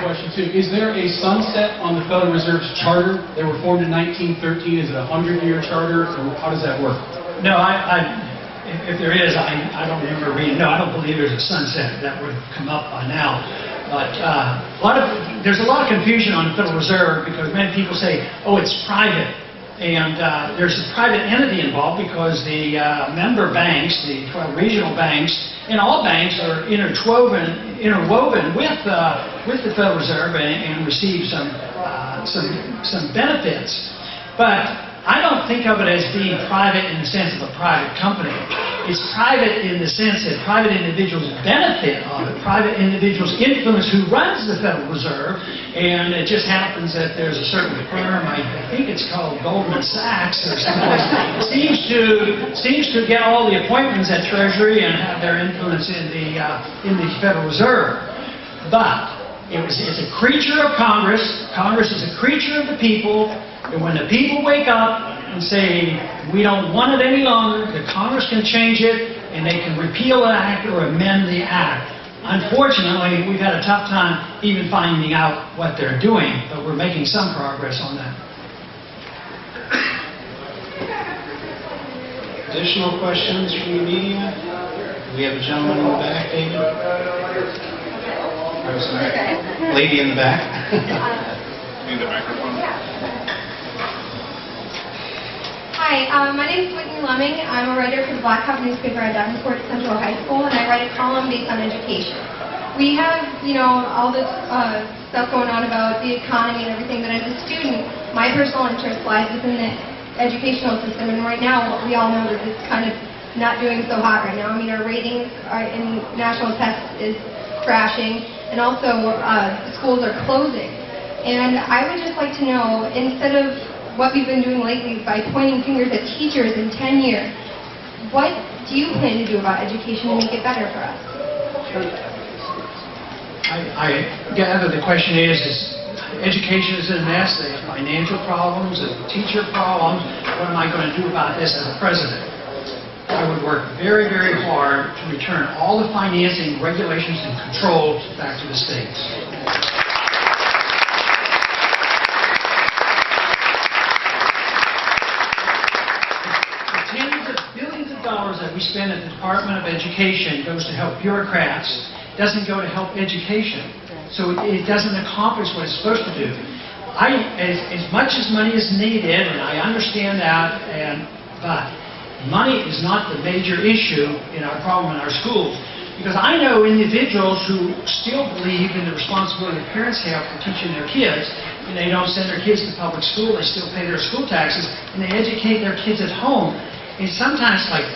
Question too. Is there a sunset on the Federal Reserve's charter? They were formed in 1913. Is it a 100-year charter, or how does that work? No, if there is, I don't remember reading. No, I don't believe there's a sunset. That would have come up by now. But there's a lot of confusion on the Federal Reserve because many people say, oh, it's private. And there's a private entity involved because the member banks, the 12 regional banks, and all banks are interwoven with the Federal Reserve and receive some benefits. But I don't think of it as being private in the sense of a private company. It's private in the sense that private individuals benefit of it. Private individuals influence who runs the Federal Reserve, and it just happens that there's a certain firm, I think it's called Goldman Sachs or something, seems to get all the appointments at Treasury and have their influence in the Federal Reserve. But it's a creature of Congress. Congress is a creature of the people. And when the people wake up and say, we don't want it any longer, the Congress can change it, and they can repeal an act or amend the act. Unfortunately, we've had a tough time even finding out what they're doing, but we're making some progress on that. Additional questions from the media? We have a gentleman in the back, David. Oh, sorry. Lady in the back. Need the microphone? Hi, my name is Whitney Lemming. I'm a writer for the Black Hawk newspaper at Davenport Central High School, and I write a column based on education. We have, all this stuff going on about the economy and everything, but as a student, my personal interest lies within the educational system, and right now, we all know that it's kind of not doing so hot right now. I mean, our ratings in national tests is crashing, and also schools are closing. And I would just like to know, instead of what we've been doing lately by pointing fingers at teachers in tenure, what do you plan to do about education to make it better for us? I gather the question is education is in a mess, they have financial problems, and teacher problems. What am I going to do about this as a president? I would work very, very hard to return all the financing, regulations, and controls back to the states. That we spend at the Department of Education goes to help bureaucrats, doesn't go to help education. So it doesn't accomplish what it's supposed to do. As much as money is needed, and I understand that, but money is not the major issue in our problem in our schools. Because I know individuals who still believe in the responsibility that parents have for teaching their kids, and they don't send their kids to public school, they still pay their school taxes, and they educate their kids at home. And sometimes like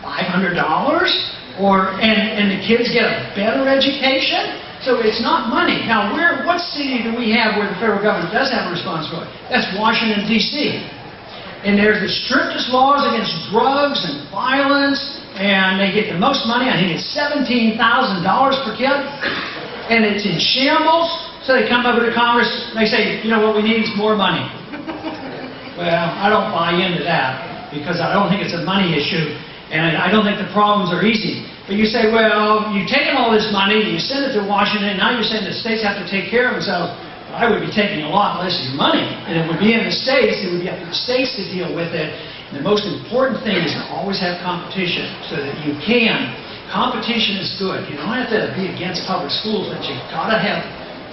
$500, and the kids get a better education. So it's not money. Now, what city do we have where the federal government does have a responsibility? That's Washington, D.C. And there's the strictest laws against drugs and violence, and they get the most money. I think it's $17,000 per kid, and it's in shambles. So they come over to Congress, and they say, you know what we need is more money. Well, I don't buy into that, because I don't think it's a money issue, and I don't think the problems are easy. But you say, well, you've taken all this money, you send it to Washington, and now you're saying the states have to take care of themselves. I would be taking a lot less of your money, and it would be in the states, it would be up to the states to deal with it. And the most important thing is to always have competition, so that you can. Competition is good. You don't have to be against public schools, but you've got to have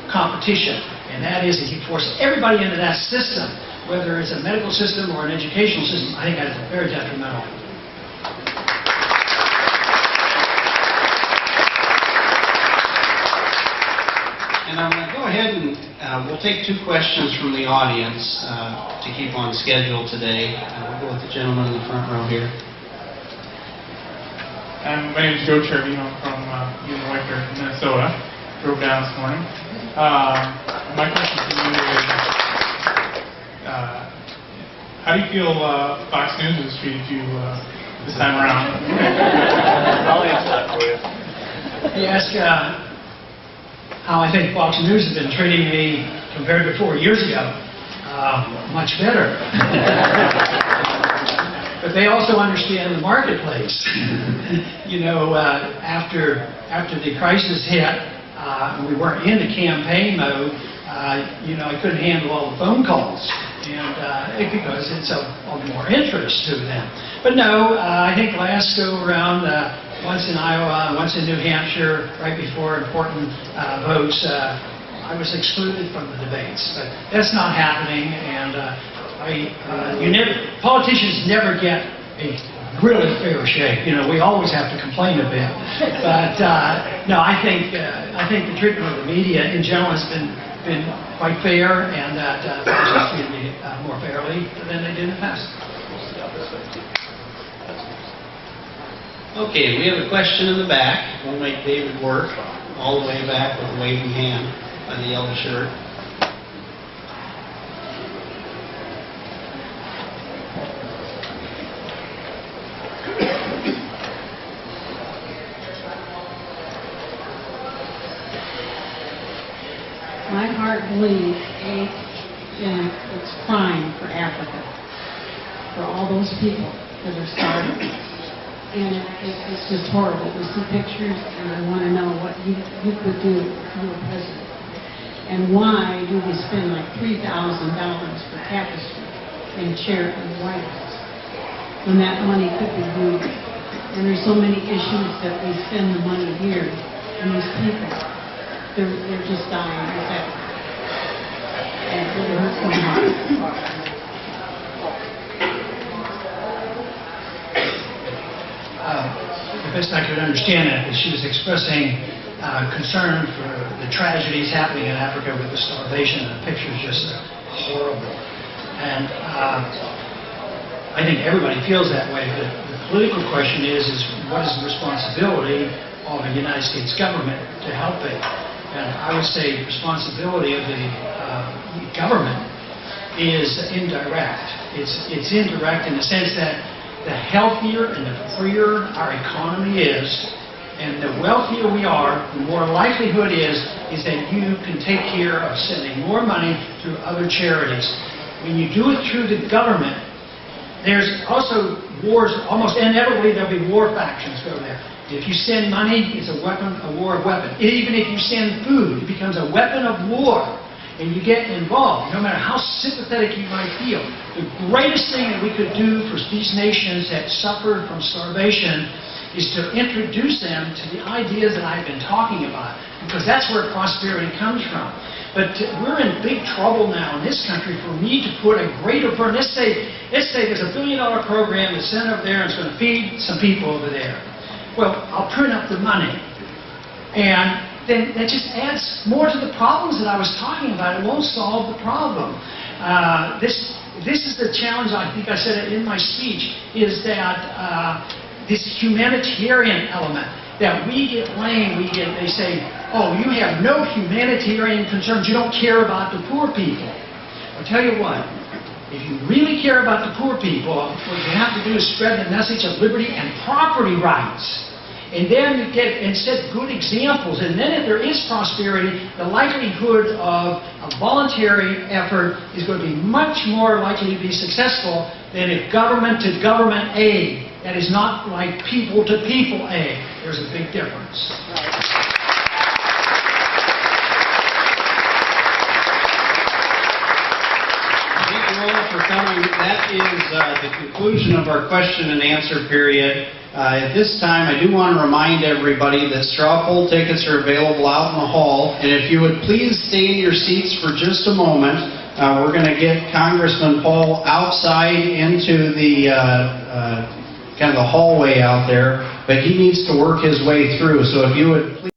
competition. And that is, if you force everybody into that system, whether it's a medical system or an educational system, I think that's very detrimental. And I'm going to go ahead and we'll take two questions from the audience to keep on schedule today. We'll go with the gentleman in the front row here. My name is Joe Trevino. I'm from Whitefield, Minnesota. Drove down this morning. My question to you is, how do you feel Fox News has treated you this time around? I'll answer that for you. You ask how I think Fox News has been treating me compared to 4 years ago. Much better. But they also understand the marketplace. You know, after the crisis hit, we weren't in the campaign mode. You know, I couldn't handle all the phone calls, and because it's of more interest to them. But no, I think last go around, once in Iowa, once in New Hampshire, right before important votes, I was excluded from the debates. But that's not happening, and politicians never get a really fair shake. You know, we always have to complain a bit. But no, I think the treatment of the media in general has been quite fair, and that folks treated me more fairly than they did in the past. Okay, we have a question in the back. We'll make David work all the way back with a waving hand by the yellow shirt. My heart bleeds, aches, and it's crying for Africa, for all those people that are starving. And it's just horrible to see pictures, and I want to know what you could do if you were president. And why do we spend like $3,000 for tapestry and chair in the White House when that money could be used? And there's so many issues that we spend the money here, and these people, they're just dying with that. And it really hurts my heart. The best I could understand it is she was expressing concern for the tragedies happening in Africa with the starvation, and the picture is just horrible. And I think everybody feels that way, but the political question is what is the responsibility of the United States government to help it? And I would say the responsibility of the government is indirect. It's indirect in the sense that the healthier and the freer our economy is, and the wealthier we are, the more likelihood is that you can take care of sending more money through other charities. When you do it through the government, there's also wars. Almost inevitably, there'll be war factions go there. If you send money, it's a weapon, a war of weapons. Even if you send food, it becomes a weapon of war. And you get involved, no matter how sympathetic you might feel. The greatest thing that we could do for these nations that suffer from starvation is to introduce them to the ideas that I've been talking about, because that's where prosperity comes from. But we're in big trouble now in this country for me to put a greater burden. Let's say there's a $1 billion program that's sent up there and it's going to feed some people over there. Well, I'll print up the money, and then that just adds more to the problems that I was talking about. It won't solve the problem. This is the challenge, I think I said it in my speech, is that this humanitarian element, that we get blamed, they say, oh, you have no humanitarian concerns, you don't care about the poor people. I'll tell you what, if you really care about the poor people, what you have to do is spread the message of liberty and property rights. And then you get and set good examples. And then if there is prosperity, the likelihood of a voluntary effort is going to be much more likely to be successful than if government-to-government aid. That is not like people-to-people aid. There's a big difference. Thank you all for coming. That is the conclusion of our question and answer period. At this time, I do want to remind everybody that straw poll tickets are available out in the hall. And if you would please stay in your seats for just a moment, we're going to get Congressman Paul outside into the kind of the hallway out there, but he needs to work his way through. So if you would please